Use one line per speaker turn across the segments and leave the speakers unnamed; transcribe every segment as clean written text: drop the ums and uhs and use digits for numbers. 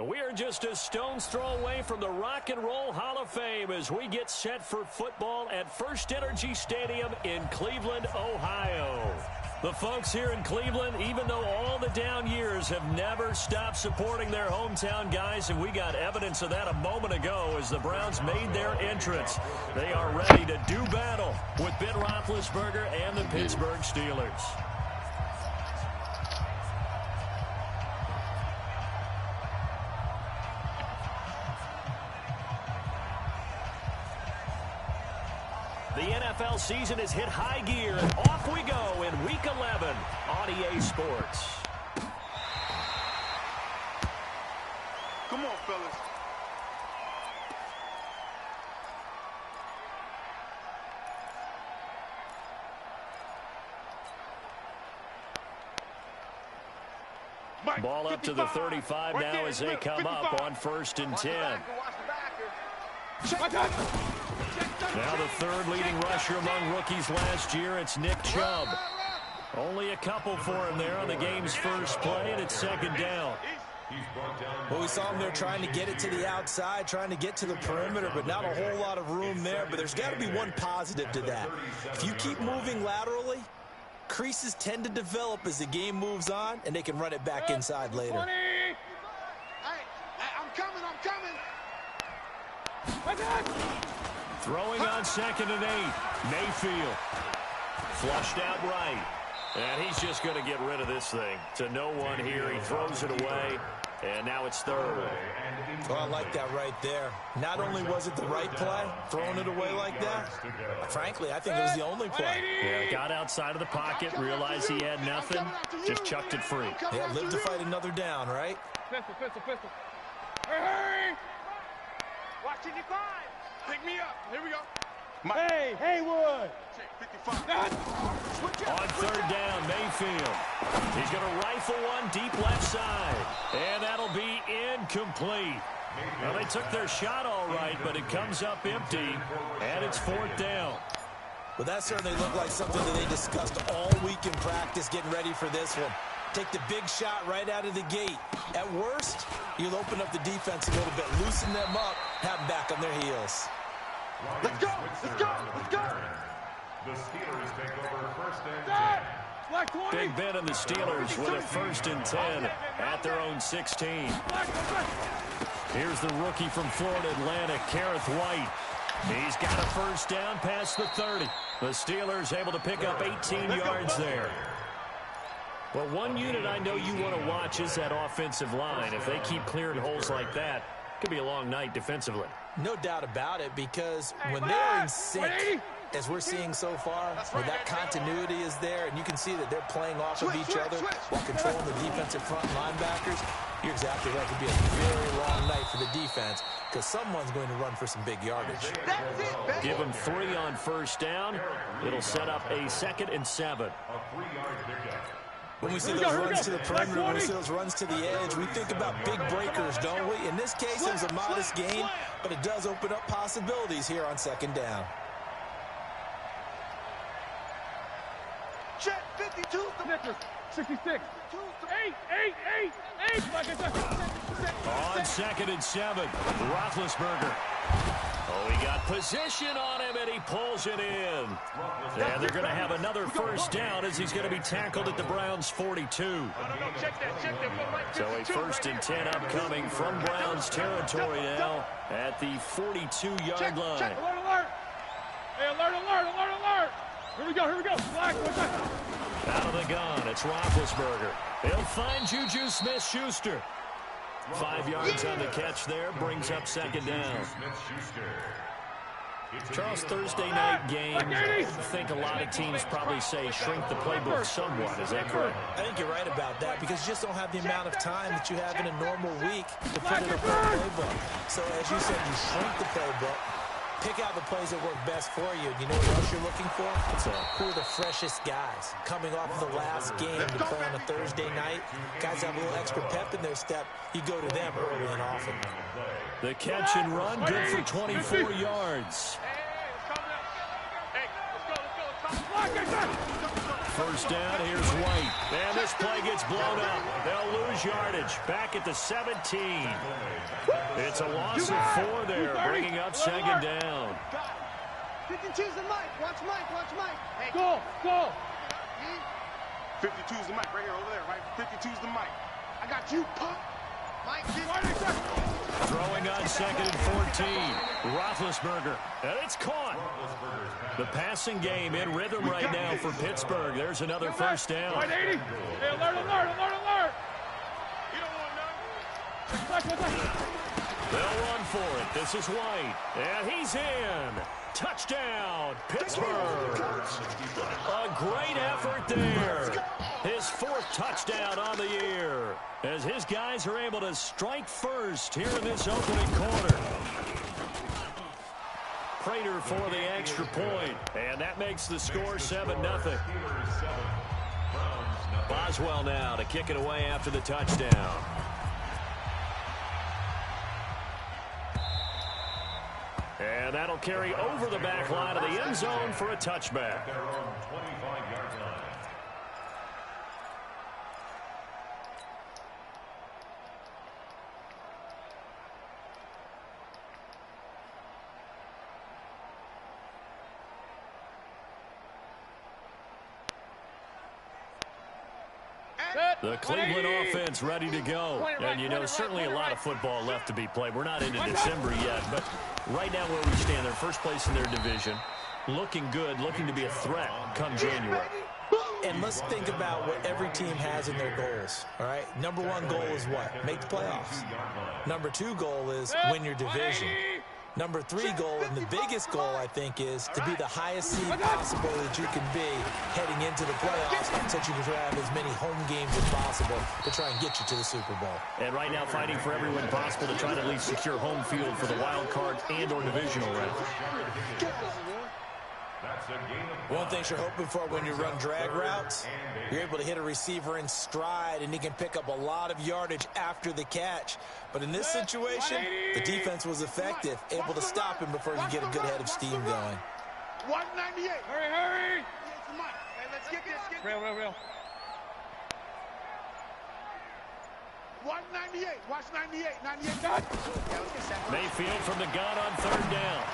We are just a stone's throw away from the Rock and Roll Hall of Fame as we get set for football at First Energy Stadium in Cleveland, Ohio. The folks here in Cleveland, even though all the down years, have never stopped supporting their hometown guys, and we got evidence of that a moment ago as the Browns made their entrance. They are ready to do battle with Ben Roethlisberger and the Pittsburgh Steelers. The NFL season has hit high gear, and off we go in Week 11 on EA Sports.
Come on, fellas.
Ball up to the 35 now as they come up on 1st and 10. Now the third leading rusher among rookies last year, it's Nick Chubb. Only a couple for him there on the game's first play, and it's 2nd down.
Well, we saw him there trying to get it to the outside, trying to get to the perimeter, but not a whole lot of room there. But there's got to be one positive to that. If you keep moving laterally, creases tend to develop as the game moves on, and they can run it back inside later.
Hey, I'm coming.
Throwing on 2nd and 8. Mayfield. Flushed out right. And he's just going to get rid of this thing. To no one here. He throws it away. And now it's 3rd.
Well, I like that right there. Not only was it the right play, throwing it away like that, frankly, I think it was the only play.
Yeah, got outside of the pocket, realized he had nothing, just chucked it free.
Yeah, live to fight another down, right?
Pistol. Hey! Watch 55. Pick me up. Here we go.
Hey, Haywood.
55.
On 3rd down, Mayfield. He's going to rifle one deep left side. And that'll be incomplete. Well, they took their shot all right, but it comes up empty. And it's 4th down.
Well, that certainly looked like something that they discussed all week in practice, getting ready for this one. Take the big shot right out of the gate. At worst, you'll open up the defense a little bit, loosen them up, have them back on their heels.
Let's go.
The Steelers take over 1st and 10.
Big Ben and the Steelers with a 1st and 10 at their own 16. Here's the rookie from Florida Atlantic, Kareth White. He's got a 1st down past the 30. The Steelers able to pick up 18 yards there. Well, one unit I know you want to watch is that offensive line. If they keep clearing holes like that, it could be a long night defensively.
No doubt about it, because when they're in sync, as we're seeing so far, where that continuity is there, and you can see that they're playing off of each other while controlling the defensive front linebackers, you're exactly right. It could be a very long night for the defense because someone's going to run for some big yardage.
Give them 3 on 1st down. It'll set up a 2nd and 7.
When we see those runs to the perimeter, when we see those runs to the edge, we think about big breakers, don't we? In this case, it was a modest gain, but it does open up possibilities here on 2nd down.
Check 52.
66. 8.
On 2nd and 7, Roethlisberger. Oh, he got position on him, and he pulls it in. And they're going to have another 1st down as he's going to be tackled at the Browns' 42. So a 1st and 10 upcoming from Browns territory now at the 42-yard line.
Alert. Hey, alert. Here we go. Black.
Out of the gun, it's Roethlisberger. He'll find Juju Smith-Schuster. 5 yards on the catch there, brings up 2nd down. Charles, Thursday night game, I think a lot of teams probably say shrink the playbook somewhat. Is that correct?
I think you're right about that because you just don't have the amount of time that you have in a normal week to put in a full playbook. So as you said, you shrink the playbook, pick out the plays that work best for you. You know what else you're looking for? Who are the freshest guys coming off of the last game to play on a Thursday night? Guys have a little extra pep in their step. You go to them early and often.
The catch and run, good for 24 yards. first down, here's White. And this play gets blown up. They'll lose yardage. Back at the 17. It's a loss of 4 there, bringing up second down.
52's the mic. Watch Mike. Watch Mike. Hey.
Go.
52's the mic right here, over there, right? 52's the mic. I got you, punk. Mike,
Throwing on second and 14. Roethlisberger. And it's caught. The passing game in rhythm right now for Pittsburgh. There's another first down.
Right, 80. Hey, alert. You don't want none.
They'll run for it. This is White. And he's in. Touchdown, Pittsburgh. A great effort there. His 4th touchdown on the year as his guys are able to strike first here in this opening quarter. Prater for the extra point, and that makes the score 7-0. Boswell now to kick it away after the touchdown. And that'll carry over the back line of the end zone for a touchback. The Cleveland offense ready to go. And, you know, certainly a lot of football left to be played. We're not into December yet, but right now where we stand, they're first place in their division. Looking good, looking to be a threat come January.
And let's think about what every team has in their goals, all right? Number 1 goal is what? Make the playoffs. Number 2 goal is win your division. Number 3 goal, and the biggest goal, I think, is to be the highest seed possible that you can be heading into the playoffs so that you can have as many home games as possible to try and get you to the Super Bowl.
And right now fighting for every win possible to try to at least secure home field for the wild card and or divisional round.
One thing you're hoping for when you run drag routes, you're able to hit a receiver in stride, and he can pick up a lot of yardage after the catch. But in this situation, the defense was effective, able to stop him before you get a good head of steam going.
198.
Hurry.
Hey, let's get this.
Real.
198. Watch 98. 98. Yeah, let's get set.
Mayfield from the gun on 3rd down.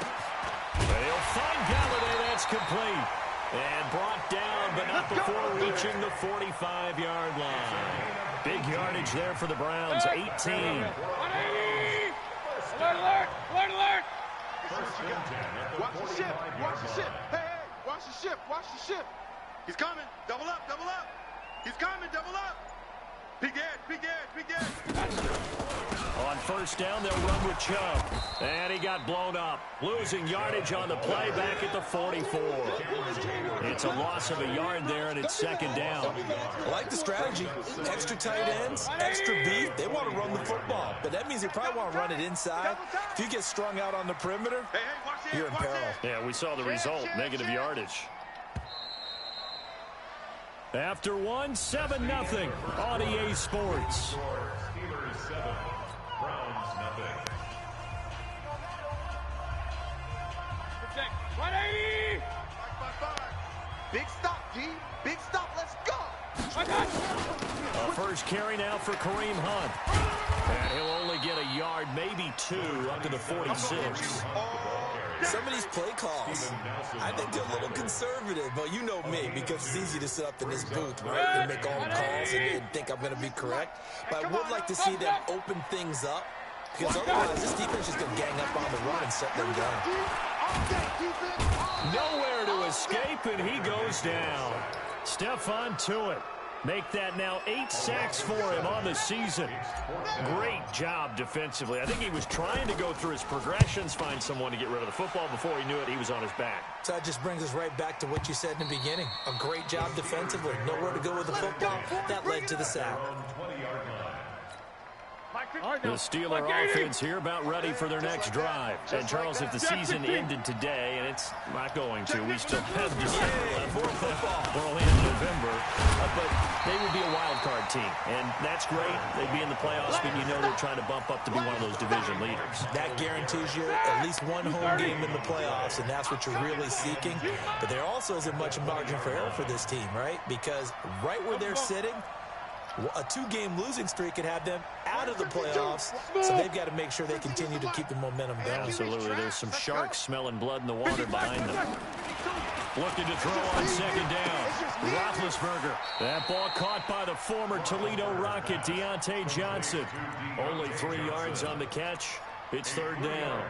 They'll find Galladay. That's complete. And brought down, but not before reaching the 45-yard line. Big yardage there for the Browns, 18.
Alert.
Watch the ship. Hey, watch the ship. He's coming. Double up. He's coming. Double up. Big edge.
On 1st down, they'll run with Chubb. And he got blown up. Losing yardage on the play back at the 44. It's a loss of a yard there, and it's 2nd down.
I like the strategy. Extra tight ends, extra beat. They want to run the football, but that means they probably want to run it inside. If you get strung out on the perimeter, you're in peril.
Yeah, we saw the result, negative yardage. After 7-0 on EA Sports.
Steelers 7, Browns 0.
Big stop, G. Big stop. Let's go.
A first carry now for Kareem Hunt. And he'll only get a yard, maybe 2, up to the 46.
Some of these play calls, I think they're a little conservative, but you know me, because it's easy to sit up in this booth, right, and make all the calls and think I'm going to be correct. But I would like to see them open things up, because otherwise this defense is going to gang up on the run and set them down.
Nowhere to escape, and he goes down. Stephon Tuitt. Make that now 8 sacks for him on the season. Great job defensively. I think he was trying to go through his progressions, find someone to get rid of the football. Before he knew it, he was on his back.
So that just brings us right back to what you said in the beginning. A great job defensively. Nowhere to go with the football. That led to the sack.
The Steeler offense here about ready for their next drive. And, Charles, if the season ended today, and it's not going to, we still have December left. We're only in November. But they would be a wild wildcard team, and that's great. They'd be in the playoffs, but you know they're trying to bump up to be one of those division leaders.
That guarantees you at least one home game in the playoffs, and that's what you're really seeking. But there also isn't much margin for error for this team, right? Because right where they're sitting, a 2-game losing streak could have them out of the playoffs, so they've got to make sure they continue to keep the momentum going.
Absolutely. There's some sharks smelling blood in the water behind them. Looking to throw on second down. Roethlisberger. That ball caught by the former Toledo Rocket, Deontay Johnson. Only 3 yards on the catch. It's third down.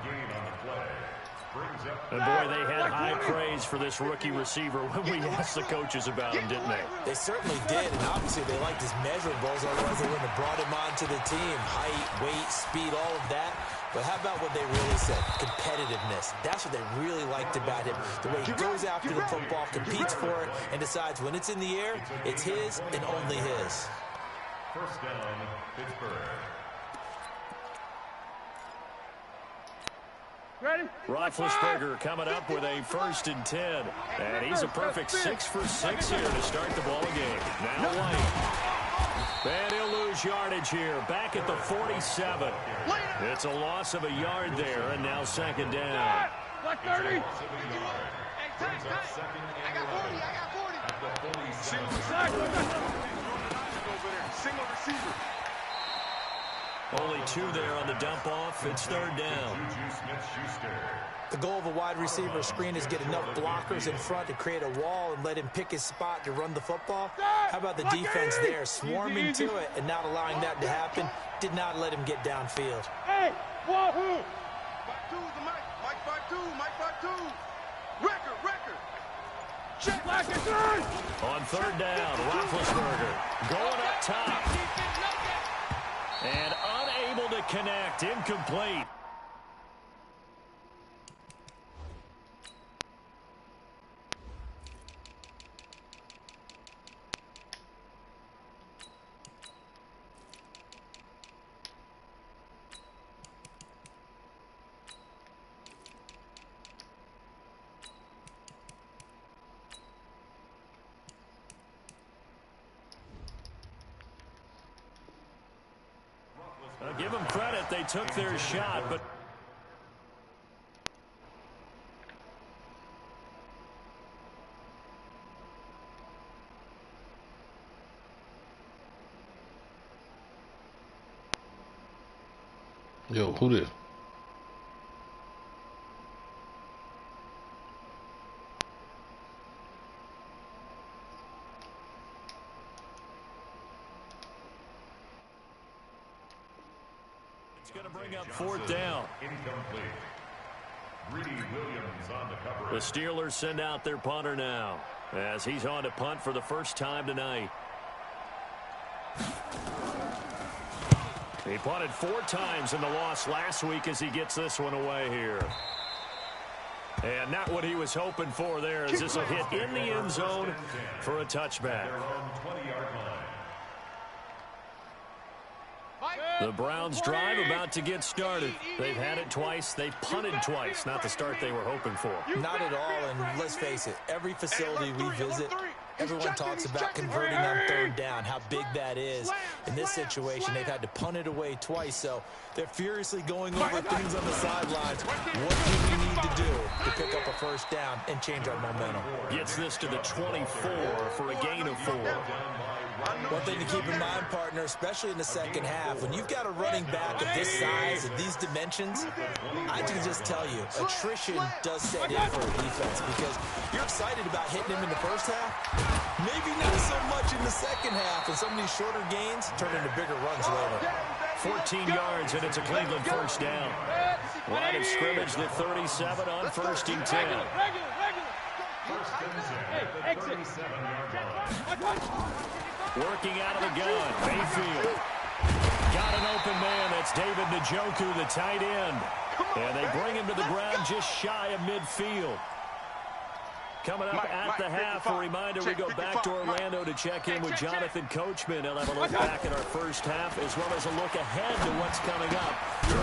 And boy, they had high praise for this rookie receiver when we asked the coaches about him, didn't they?
They certainly did, and obviously they liked his measurables, otherwise they wouldn't have brought him onto the team. Height, weight, speed, all of that. But how about what they really said? Competitiveness. That's what they really liked about him. The way he goes after the football, competes for it, and decides when it's in the air, it's his and only his.
First down, Pittsburgh.
Ready?
Roethlisberger coming up with a 1st and 10. And he's a perfect 6 for 6 here to start the ball game. Now White. And he'll lose yardage here. Back at the 47. It's a loss of a yard there, and now second down.
Like 30.
I got 40. Single receiver.
Only 2 there on the dump off. It's third down.
The goal of a wide receiver screen is get enough blockers in front to create a wall and let him pick his spot to run the football. How about the defense there, swarming to it and not allowing that to happen? Did not let him get downfield.
Hey, wahoo!
5-2 the Mike 5-2. Record. Check.
Black and 3.
On third down, Roethlisberger going up top. And unable to connect, incomplete. Give them credit, they took their shot, but
Yo, who this?
it's going to bring up fourth down.
Incomplete. Greedy Williams on the cover.
The Steelers send out their punter now as he's on to punt for the first time tonight. He punted 4 times in the loss last week as he gets this one away here. And not what he was hoping for there, as this will hit in the end zone for a touchback.
Their own 20-yard line.
The Browns drive about to get started. They've had it twice. They've punted twice. Not the start they were hoping for.
Not at all, and let's face it, every facility we visit, everyone talks about converting on third down, how big that is. In this situation, they've had to punt it away twice, so they're furiously going over things on the sidelines. What do we need to do to pick up a first down and change our momentum?
Gets this to the 24 for a gain of 4.
One thing to keep in mind, partner, especially in the second half, when you've got a running back of this size and these dimensions, I can just tell you, attrition does set in for a defense because you're excited about hitting him in the first half. Maybe not so much in the second half, and some of these shorter gains turn into bigger runs later.
14 yards, and it's a Cleveland first down. Line of scrimmage, the 37 on 1st and 10.
Regular.
First and 10 at the 37-yard line.
Working out of the gun, Mayfield. Got an open man, that's David Njoku, the tight end. And they bring him to the ground just shy of midfield. Coming up at the half, a reminder, we go back to Orlando to check in with Jonathan Coachman. He'll have a look back at our first half, as well as a look ahead to what's coming up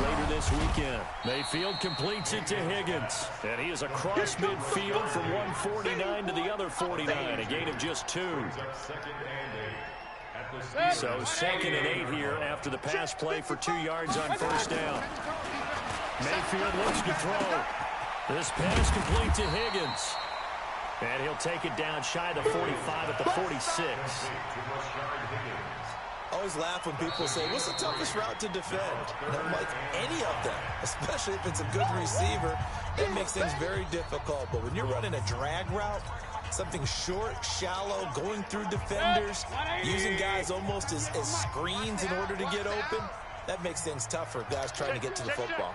later this weekend. Mayfield completes it to Higgins, and he is across midfield from 149 to the other 49, a gain of just 2.
Second and 8
So 2nd and 8 here after the pass play for 2 yards on first down. Mayfield looks to throw. This pass complete to Higgins. And he'll take it down shy of the 45 at the 46.
I always laugh when people say, what's the toughest route to defend? And I'm like, any of them, especially if it's a good receiver. That makes things very difficult. But when you're running a drag route, something short, shallow, going through defenders, using guys almost as screens in order to get open, that makes things tough for guys trying to get to the football.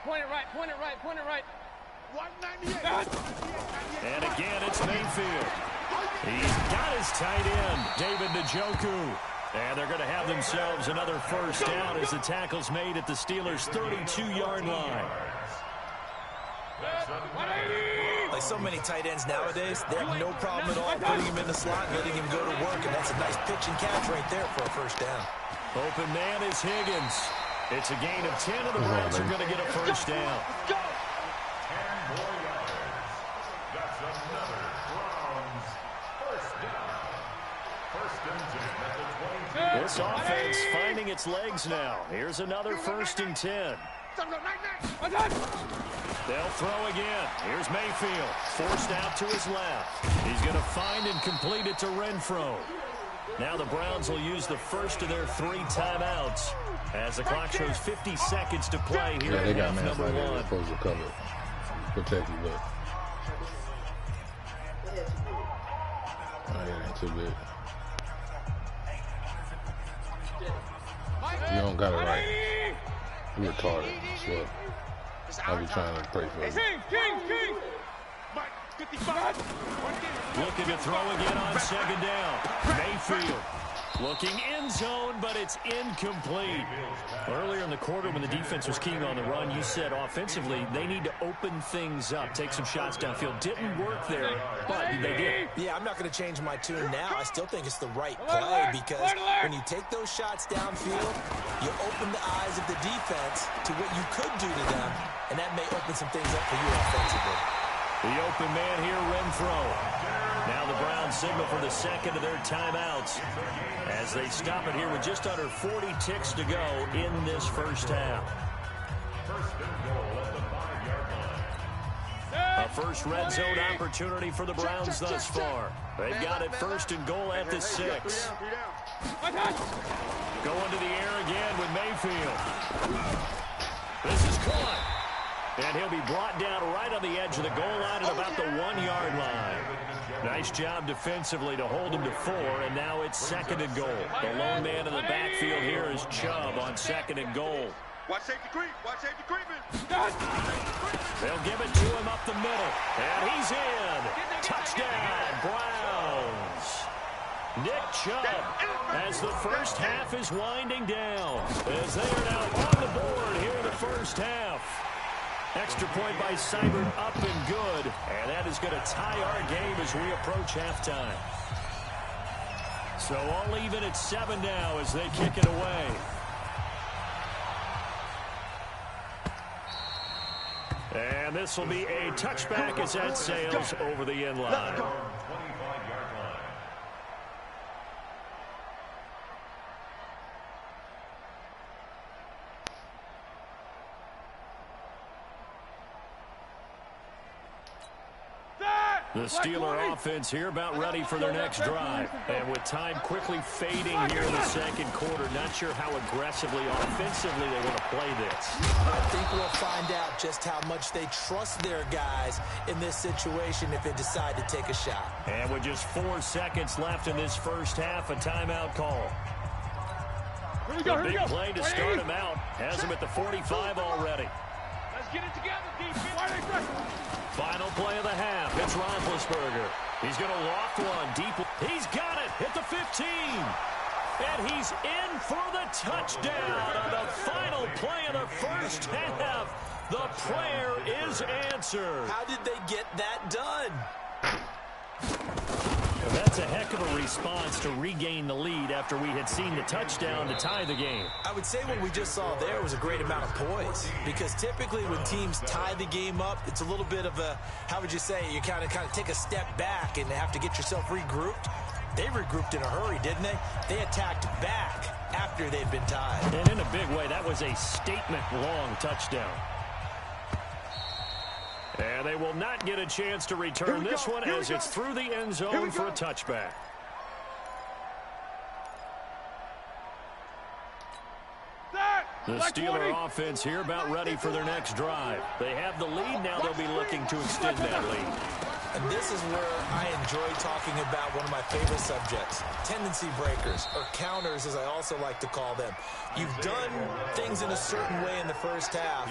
Point it right, point it right, point it right.
198.
And again, it's Mayfield. He's got his tight end, David Njoku. And they're going to have themselves another first down as the tackle's made at the Steelers' 32-yard line.
Like so many tight ends nowadays, they have no problem at all putting him in the slot and letting him go to work. And that's a nice pitch and catch right there for a first down.
Open man is Higgins. It's a gain of 10, and the Browns are going to get a first down.
10 more yards. That's another Browns first down. First and 10 at the 22.
This offense finding its legs now. Here's another 1st and 10. They'll throw again. Here's Mayfield. Forced out to his left. He's going to find and complete it to Renfro. Now the Browns will use the first of their 3 timeouts as the clock shows 50 seconds to play here in half number 1.
Supposed to cover, protect you, but it ain't too big. You don't got it right. You retarded. So I'll be trying to pray for you.
Looking to throw again on 2nd down. Mayfield looking end zone, but it's incomplete. Earlier in the quarter when the defense was keying on the run, you said offensively they need to open things up, take some shots downfield. Didn't work there, but they did.
Yeah, I'm not going to change my tune now. I still think it's the right play because when you take those shots downfield, you open the eyes of the defense to what you could do to them, and that may open some things up for you offensively.
The open man here, Renfro. Now the Browns signal for the 2nd of their timeouts as they stop it here with just under 40 ticks to go in this first half.
First and goal at the 5-yard line.
A first red zone opportunity for the Browns thus far. They've got it 1st and goal at the 6. Going to the air again with Mayfield. This is caught. And he'll be brought down right on the edge of the goal line at about the 1-yard line. Nice job defensively to hold him to 4, and now it's 2nd and goal. The lone man in the backfield here is Chubb on 2nd and goal.
Watch safety creep. Watch safety creeping.
They'll give it to him up the middle. And he's in. Touchdown, Browns. Nick Chubb as the first half is winding down. As they are now on the board here in the first half. Extra point by Seibert up and good. And that is going to tie our game as we approach halftime. So all even at 7 now as they kick it away. And this will be a touchback as that sails over the end line.
25-yard line.
The Steeler offense here about ready for their next drive. And with time quickly fading here in the 2nd quarter, not sure how aggressively, offensively they want to play this.
I think we'll find out just how much they trust their guys in this situation if they decide to take a shot.
And with just 4 seconds left in this first half, a timeout call.
Here we go,
A big play to start him out. Has him at the 45 already.
Let's get it together, defense. Why are they pressing?
Final play of the half. It's Roethlisberger. He's going to loft one deep. He's got it at the 15. And he's in for the touchdown on the final play of the first half. The prayer is answered.
How did they get that done?
Well, that's a heck of a response to regain the lead after we had seen the touchdown to tie the game.
I would say what we just saw there was a great amount of poise, because typically when teams tie the game up, it's a little bit of a, how would you say, you kind of take a step back and have to get yourself regrouped. They regrouped in a hurry, didn't they? They attacked back after they'd been tied.
And in a big way, that was a statement-long touchdown. And they will not get a chance to return this one as it's through the end zone for a touchback. The Steeler offense here about ready for their next drive. They have the lead. Now they'll be looking to extend that lead.
And this is where I enjoy talking about one of my favorite subjects, tendency breakers, or counters as I also like to call them. You've done things in a certain way in the first half,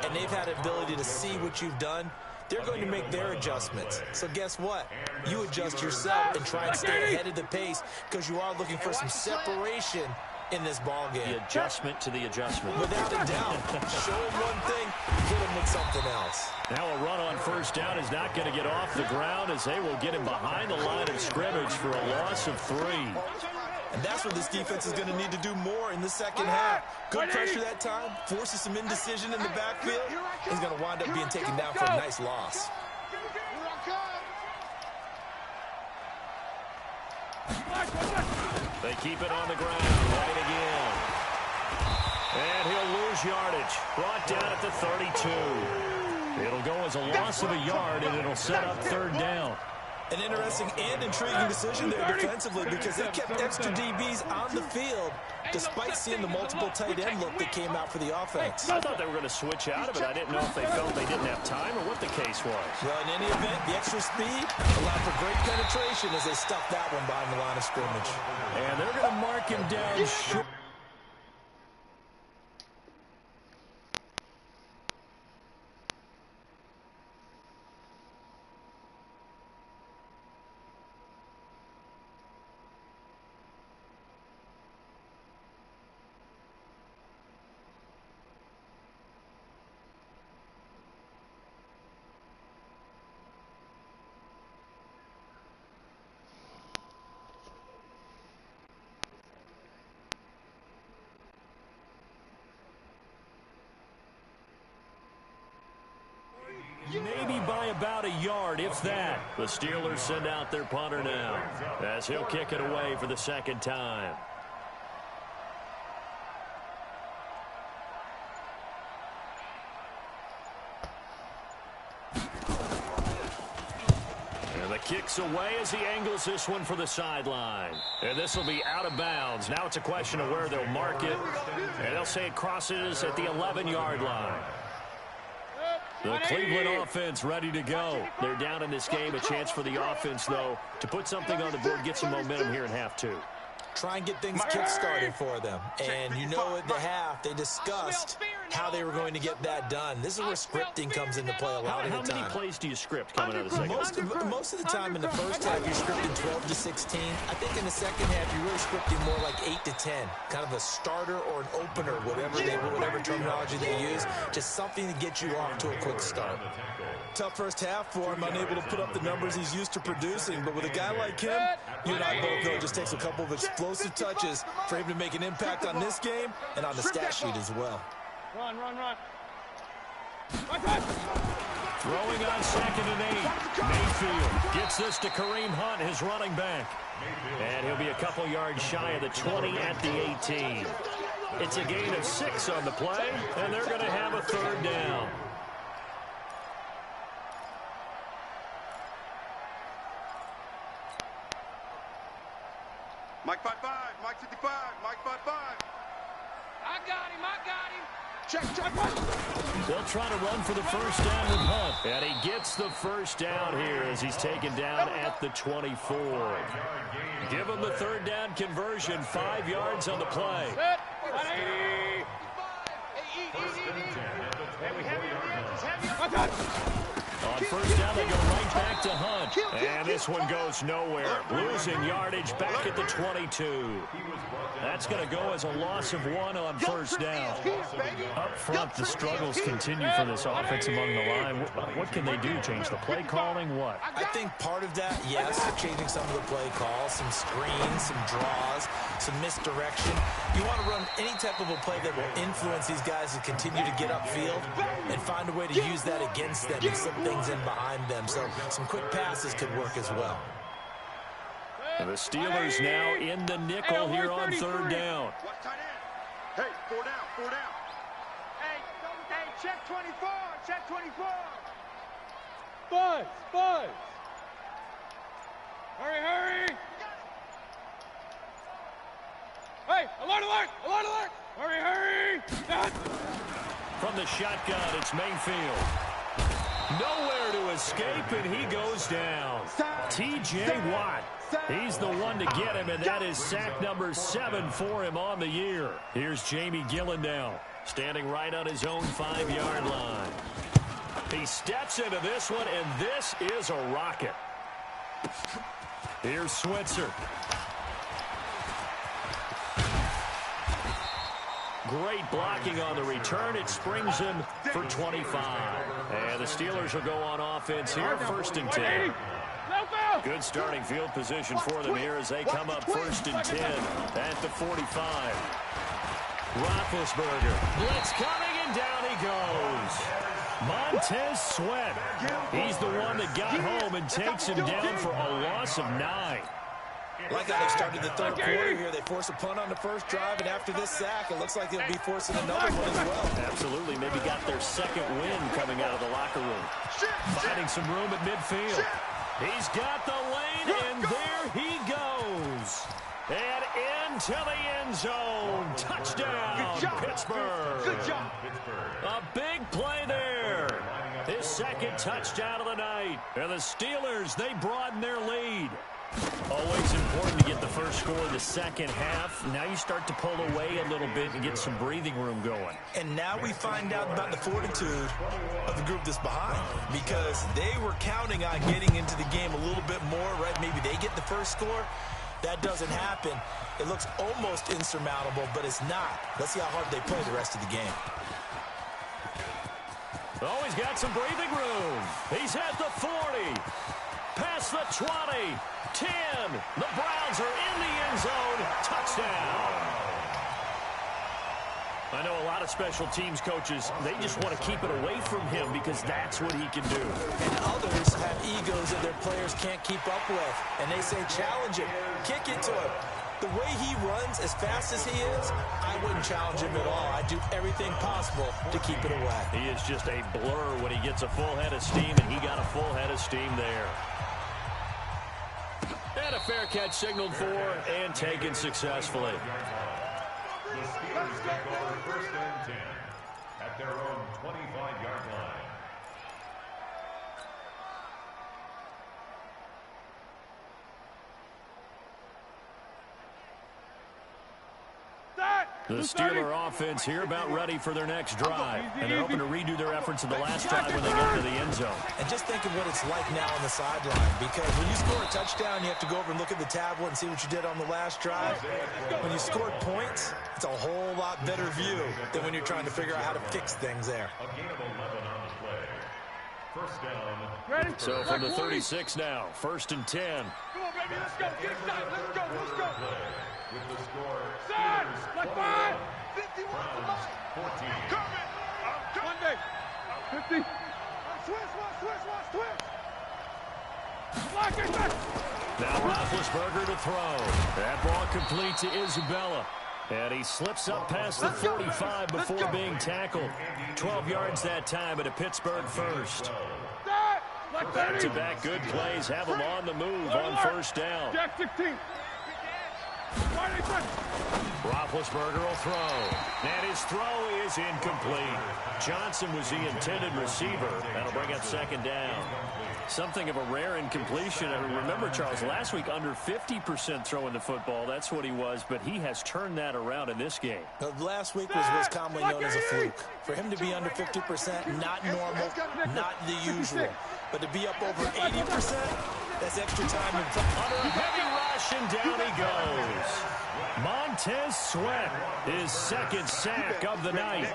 and they've had the ability to see what you've done. They're going to make their adjustments. So guess what? You adjust yourself and try and stay ahead of the pace, because you are looking for some separation in this ball game.
The adjustment to the adjustment.
Without a doubt. Show them one thing, hit them with something else.
Now a run on first down is not going to get off the ground, as they will get him behind the line of scrimmage for a loss of 3.
And that's what this defense is going to need to do more in the second half. Good pressure that time, forces some indecision in the backfield. He's going to wind up being taken down for a nice loss.
They keep it on the ground. Right again. And he'll lose yardage. Brought down at the 32. It'll go as a loss of a yard, and it'll set up third down.
An interesting and intriguing decision there defensively, because they kept extra DBs on the field despite seeing the multiple tight end look that came out for the offense.
I thought they were going to switch out of it. I didn't know if they felt they didn't have time or what the case was.
Well, in any event, the extra speed allowed for great penetration as they stuffed that one behind the line of scrimmage.
And they're going to mark him down short. Maybe by about a yard, if that. The Steelers send out their punter now, as he'll kick it away for the second time. And the kick's away as he angles this one for the sideline. And this will be out of bounds. Now it's a question of where they'll mark it. And they'll say it crosses at the 11-yard line. The Cleveland offense ready to go. They're down in this game. A chance for the offense, though, to put something on the board, get some momentum here in half 2.
Try and get things kick-started for them. And you know at the half, they discussed how they were going to get that done. This is where scripting comes into play a lot of the time.
How many plays do you script coming out of the second half?
Most of the time in the first half, you're scripting 12 to 16. I think in the second half, you're really scripting more like 8 to 10. Kind of a starter or an opener, whatever terminology they use. Just something to get you off to a quick start. Tough first half for him, unable to put up the numbers he's used to producing. But with a guy like him, you and I both know it just takes a couple of explosive touches for him to make an impact on this game and on the stat sheet as well.
Run.
Throwing on 2nd and 8. Mayfield gets this to Kareem Hunt, his running back. And he'll be a couple yards shy of the 20 at the 18. It's a gain of 6 on the play, and they're going to have a third down.
Mike 5-5, Mike 55, Mike 5-5.
I got him. Check.
They'll try to run for the first down with Hunt. And he gets the first down here as he's taken down at the 24. Give him the third down conversion, 5 yards on the play. On first down, they go right back to Hunt. And this one goes nowhere. Losing yardage back at the 22. That's going to go as a loss of 1 on first down. Up front, the struggles continue for this offense among the line. What can they do? Change the play calling? What?
I think part of that, yes, changing some of the play calls, some screens, some draws, some misdirection. You want to run any type of a play that will influence these guys to continue to get upfield and find a way to use that against them and slip things in behind them. So some quick passes could work as well.
And the Steelers now in the nickel here on third down.
Hey, 4 down, 4 down.
Hey, check 24, check 24. Buzz. Hurry. Hey, alert. Hurry.
From the shotgun, it's Mayfield. Nowhere to escape, and he goes down. T.J. Watt. He's the one to get him, and that is sack number 7 for him on the year. Here's Jamie Gillen now, standing right on his own 5-yard line. He steps into this one, and this is a rocket. Here's Switzer. Great blocking on the return. It springs him for 25. And the Steelers will go on offense here, 1st and 10. Good starting field position for them here as they come up 1st and 10 at the 45. Roethlisberger. Blitz coming, and down he goes. Montez Sweat. He's the one that got home and takes him down for a loss of 9.
Like how they started the third quarter here. They force a punt on the first drive, and after this sack, it looks like they'll be forcing another one as well.
Absolutely. Maybe got their second win coming out of the locker room. Finding some room at midfield. He's got the lane, and there he goes. And into the end zone. Touchdown, Pittsburgh.
Good job.
A big play there. His second touchdown of the night. And the Steelers, they broaden their lead. Always important to get the first score in the second half. Now you start to pull away a little bit and get some breathing room going.
And now we find out about the fortitude of the group that's behind, because they were counting on getting into the game a little bit more, right? Maybe they get the first score. That doesn't happen. It looks almost insurmountable, but it's not. Let's see how hard they play the rest of the game.
Oh, he's got some breathing room. He's at the 40. Past the 20. 10. The Browns are in the end zone. Touchdown. I know a lot of special teams coaches, they just want to keep it away from him because that's what he can do.
And others have egos that their players can't keep up with. And they say, challenge him. Kick it to him. The way he runs, as fast as he is, I wouldn't challenge him at all. I'd do everything possible to keep it away.
He is just a blur when he gets a full head of steam, and he got a full head of steam there. And a fair catch signaled for and taken successfully.
The Steelers take over 1st and 10 at their own 25-yard line.
The Steeler offense here about ready for their next drive. And they're hoping to redo their efforts of the last drive when they get to the end zone.
And just think of what it's like now on the sideline, because when you score a touchdown, you have to go over and look at the tablet and see what you did on the last drive. When you scored points, it's a whole lot better view than when you're trying to figure out how to fix things there.
A gain of 11 on the play. First down.
So from the 36 now, 1st and 10.
Come on, baby, let's go. Get inside. Let's go.
With the score,
Side, like 5.
51
Browns 14.
Coming.
Monday. 50.
Switch.
Block it, back.
Now Roethlisberger to throw. That ball complete to Isabella. And he slips up past the 45 before being tackled. 12 yards that time at a Pittsburgh first. Back-to-back good plays have him on the move on first down.
Jack 16.
Roethlisberger will throw. And his throw is incomplete. Johnson was the intended receiver. That'll bring up second down. Something of a rare incompletion. I remember, Charles, last week under 50% throwing the football. That's what he was, but he has turned that around in this game.
Last week was commonly known as a fluke. For him to be under 50%, not normal, not the usual. But to be up over 80%, that's extra time in front.
Under a heavy rush, and down he goes. Montez Sweat, his second sack of the night.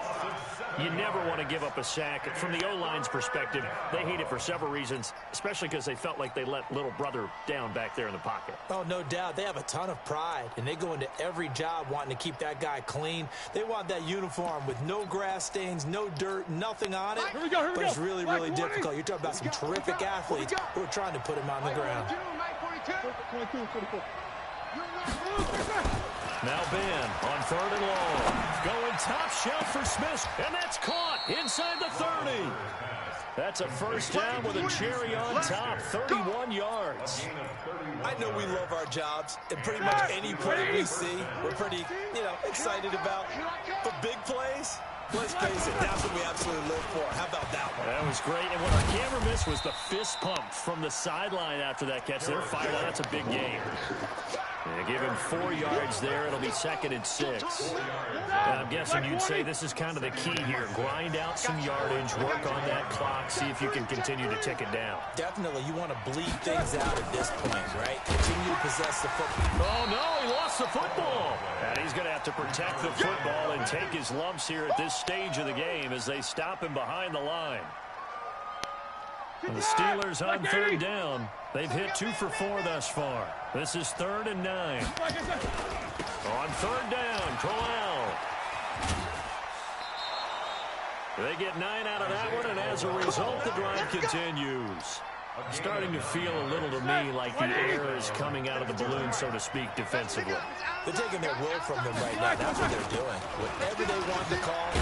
You never want to give up a sack. From the O-line's perspective, they hate it for several reasons, especially because they felt like they let little brother down back there in the pocket.
Oh, no doubt. They have a ton of pride, and they go into every job wanting to keep that guy clean. They want that uniform with no grass stains, no dirt, nothing on it.
Here we go.
But it's really, really difficult. You're talking about some terrific athletes who are trying to put him on the ground.
22, 24.
Now Ben on 3rd and long. Going top shelf for Smith, and that's caught inside the 30. That's a first down with a cherry on top, 31 yards.
I know we love our jobs, and pretty much any play we see, we're pretty, excited about. But big plays, let's face it, that's what we absolutely live for. How about that one?
That was great, and what our camera missed was the fist pump from the sideline after that catch. They're fired out. That's a big game. They give him 4 yards there. It'll be 2nd and 6. And I'm guessing you'd say this is kind of the key here. Grind out some yardage, work on that clock, see if you can continue to tick it down.
Definitely. You want to bleed things out at this point, right? Continue to possess the football.
Oh, no, he lost the football. And he's going to have to protect the football and take his lumps here at this stage of the game as they stop him behind the line. And the Steelers on 3rd down. They've hit 2 for 4 thus far. This is 3rd and 9. On 3rd down, Crowell. They get 9 out of that one, and as a result, the drive continues. Starting to feel a little to me like the air is coming out of the balloon, so to speak, defensively.
They're taking their will from them right now. That's what they're doing. Whatever they want to call,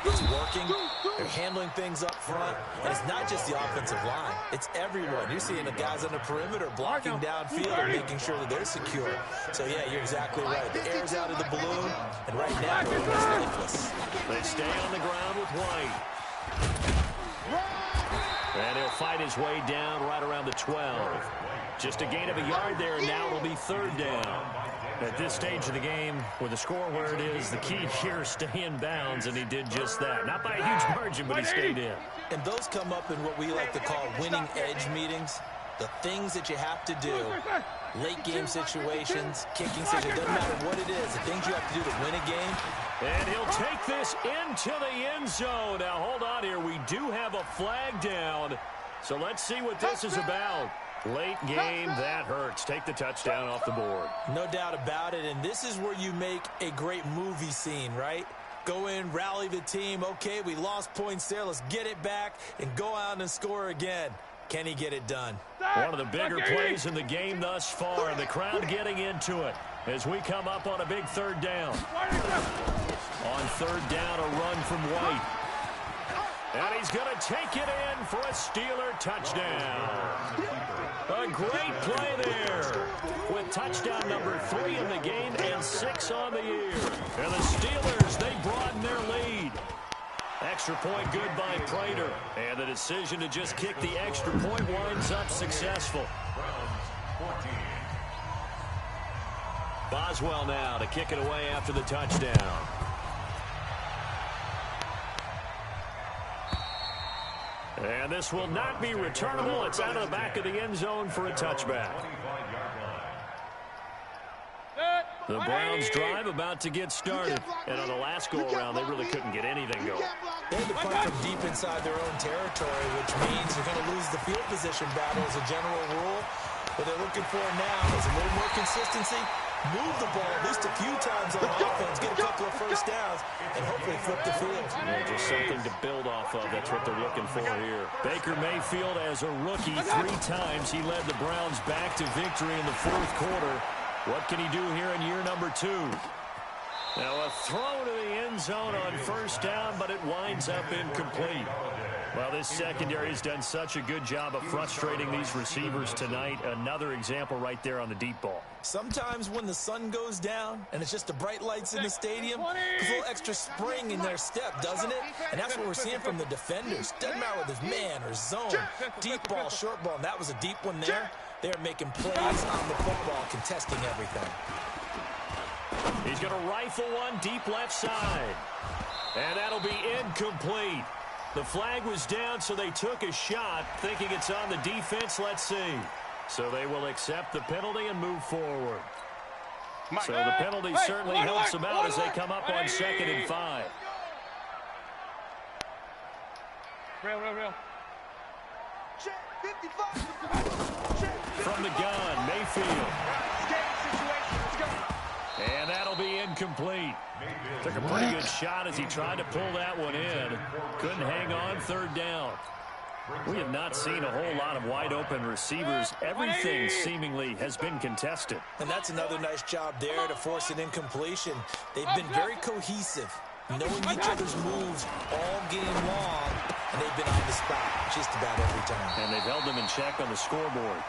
it's working. They're handling things up front. And it's not just the offensive line. It's everyone. You're seeing the guys on the perimeter blocking downfield and making sure that they're secure. So, yeah, you're exactly right. The air's out of the balloon, and right now they're almost lifeless.
They stay on the ground with White. And he'll fight his way down right around the 12. Just a gain of a yard there, and now it'll be 3rd down. At this stage of the game, with the score where it is, the key here is stay in bounds, and he did just that. Not by a huge margin, but he stayed in.
And those come up in what we like to call winning edge meetings. The things that you have to do, late game situations, kicking situations, doesn't matter what it is, the things you have to do to win a game.
And he'll take this into the end zone. Now, hold on here. We do have a flag down. So let's see what this is about. Late game, that hurts. Take the touchdown off the board.
No doubt about it. And this is where you make a great movie scene, right? Go in, rally the team. Okay, we lost points there. Let's get it back and go out and score again. Can he get it done?
One of the bigger plays in the game thus far, and the crowd getting into it as we come up on a big 3rd down. On 3rd down, a run from White. And he's going to take it in for a Steeler touchdown. A great play there with touchdown number 3 in the game and 6 on the year. And the Steelers, they broaden their lead. Extra point good by Prater. And the decision to just kick the extra point winds up successful. Boswell now to kick it away after the touchdown. And this will not be returnable. It's out of the back of the end zone for a touchback. The Browns drive about to get started. And on the last go-around, they really couldn't get anything going.
They had to punt from deep inside their own territory, which means you're going to lose the field position battle as a general rule. What they're looking for now is a little more consistency, move the ball at least a few times on offense, get a couple of first downs, and hopefully flip the field.
Yeah, just something to build off of. That's what they're looking for here. Baker Mayfield, as a rookie, 3 times he led the Browns back to victory in the 4th quarter. What can he do here in year number 2? Now a throw to the end zone on 1st down, but it winds up incomplete. Well, this secondary has done such a good job of frustrating these receivers tonight. Another example right there on the deep ball.
Sometimes when the sun goes down and it's just the bright lights in the stadium, there's a little extra spring in their step, doesn't it? And that's what we're seeing from the defenders. Doesn't matter whether it's man or zone, deep ball, short ball, and that was a deep one there. They're making plays on the football, contesting everything.
He's going to rifle one deep left side. And that'll be incomplete. The flag was down, so they took a shot, thinking it's on the defense. Let's see. So they will accept the penalty and move forward. So the penalty certainly helps them out as they come up on 2nd and 5.
Real.
From the gun, Mayfield. And that'll be incomplete. Took a pretty good shot as he tried to pull that one in. Couldn't hang on, 3rd down. We have not seen a whole lot of wide-open receivers. Everything seemingly has been contested.
And that's another nice job there to force an incompletion. They've been very cohesive, knowing each other's moves all game long, and they've been on the spot just about every time.
And they've held them in check on the scoreboard.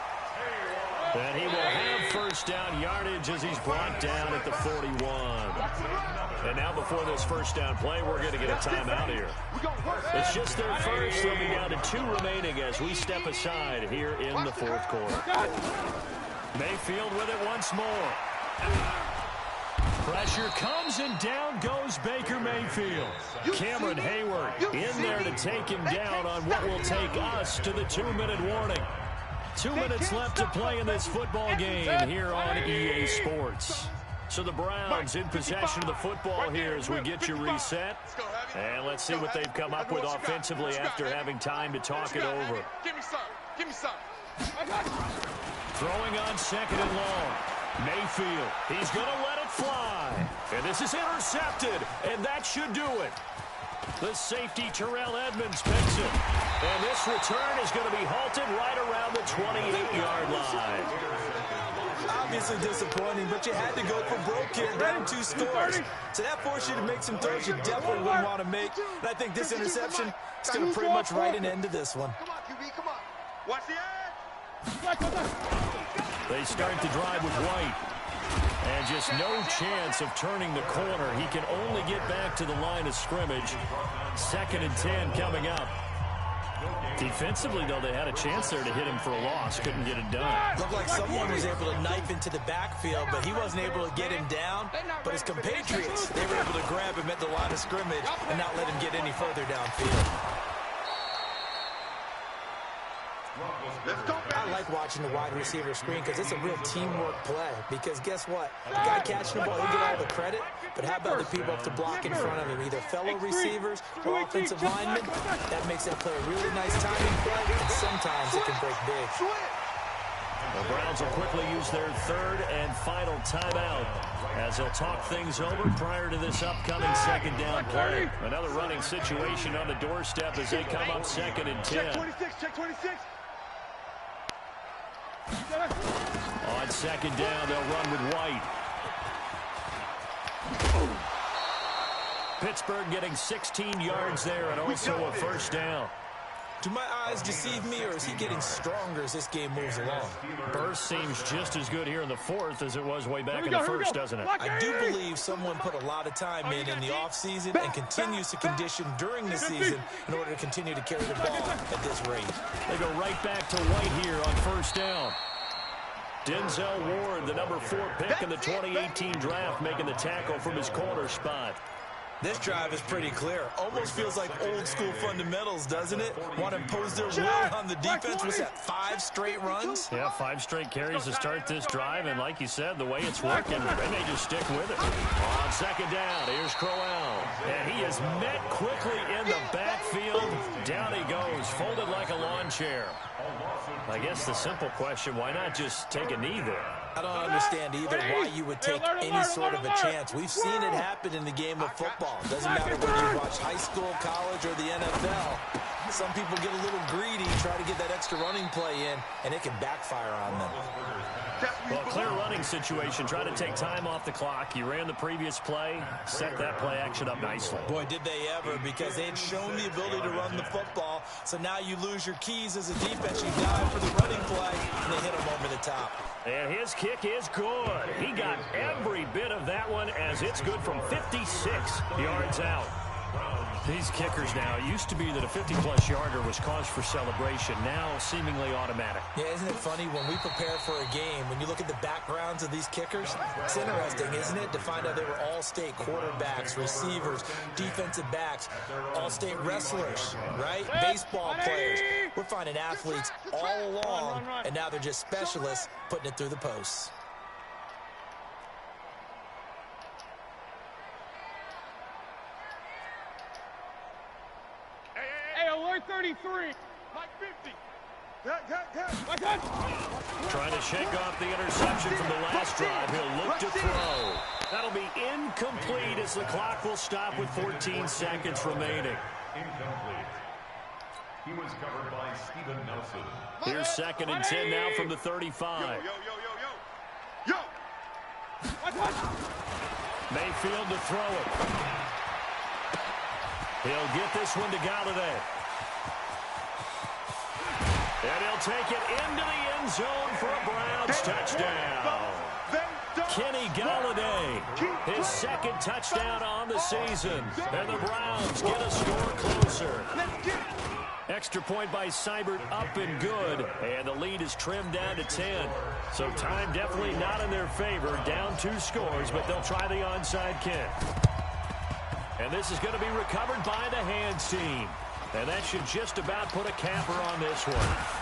And he will have 1st down yardage as he's brought down at the 41. And now before this 1st down play, we're going to get a timeout here. It's just their first. They'll be down to 2 remaining as we step aside here in the 4th quarter. Mayfield with it once more. Pressure comes and down goes Baker Mayfield. Cameron Hayward in there to take him down on what will take us to the 2-minute warning. 2 minutes left to play in this football game here on EA Sports. So the Browns in possession of the football here as we get you reset. And let's see what they've come up with offensively after having time to talk it over.
Give me some.
Throwing on 2nd and long. Mayfield, he's going to let it fly. And this is intercepted, and that should do it. The safety, Terrell Edmonds, picks it. And this return is going to be halted right around the 28-yard line.
Obviously disappointing, but you had to go for broke here, down 2 scores. So that forced you to make some throws you definitely wouldn't want to make. And I think this interception is going to pretty much write an end to this one.
Come on, QB, come on. Watch the edge.
They start the drive with White. And just no chance of turning the corner. He can only get back to the line of scrimmage. 2nd and 10 coming up. Defensively, though, they had a chance there to hit him for a loss. Couldn't get it done.
Looked like someone was able to knife into the backfield, but he wasn't able to get him down. But his compatriots, they were able to grab him at the line of scrimmage and not let him get any further downfield. I like watching the wide receiver screen because it's a real teamwork play. Because guess what? The guy catching the ball, he'll get all the credit. But how about the people up to block in front of him? Either fellow receivers or offensive linemen. That makes that play a really nice timing play, and sometimes it can break big.
The Browns will quickly use their 3rd and final timeout as they'll talk things over prior to this upcoming 2nd down play. Another running situation on the doorstep as they come up 2nd and 10.
Check 26.
On 2nd down, they'll run with White. Pittsburgh getting 16 yards there and also a 1st down.
Do my eyes deceive me, or is he getting stronger as this game moves along?
Burst seems just as good here in the 4th as it was way back in the 1st, doesn't it?
I do believe someone put a lot of time in the offseason and continues to condition during the season in order to continue to carry the ball at this rate.
They go right back to White here on 1st down. Denzel Ward, the number 4 pick in the 2018 draft, making the tackle from his corner spot.
This drive is pretty clear. Almost feels like old school fundamentals, doesn't it? Want to impose their will on the defense. Was that 5 straight runs?
Yeah, 5 straight carries to start this drive. And like you said, the way it's working, they may just stick with it. On 2nd down, here's Crowell. And he is met quickly in the backfield. Down he goes, folded like a lawn chair. I guess the simple question, why not just take a knee there?
I don't understand either why you would take any sort of a chance. We've seen it happen in the game of football. Doesn't matter whether you watch high school, college, or the NFL. some people get a little greedy, try to get that extra running play in, and it can backfire on them.
Well, clear running situation. Try to take time off the clock. You ran the previous play, set that play action up nicely.
Boy, did they ever, because they had shown the ability to run the football. So now you lose your keys as a defense. You dive for the running play, and they hit him over the top.
And his kick is good. He got every bit of that one, as it's good from 56 yards out. These kickers now, it used to be that a 50-plus yarder was cause for celebration. Now seemingly automatic.
Yeah, isn't it funny when we prepare for a game, when you look at the backgrounds of these kickers, it's interesting, isn't it, to find out they were all-state quarterbacks, receivers, defensive backs, all-state wrestlers, right? Baseball players. We're finding athletes all along, and now they're just specialists putting it through the posts.
Alert 33. Mike 50.
Trying to shake off the interception from the last drive. He'll look to throw. That'll be incomplete as the clock will stop with 14 seconds remaining.
Incomplete. He was covered by Steven Nelson.
Here's 2nd and 10 now from the 35.
Yo.
Mayfield to throw it. He'll get this one to Galladay. And he'll take it into the end zone for a Browns touchdown. Kenny Galladay, his 2nd touchdown on the season. And the Browns get a score closer. Extra point by Seibert, up and good. And the lead is trimmed down to 10. So time definitely not in their favor. Down 2 scores, but they'll try the onside kick. And this is going to be recovered by the hands team. And that should just about put a capper on this one.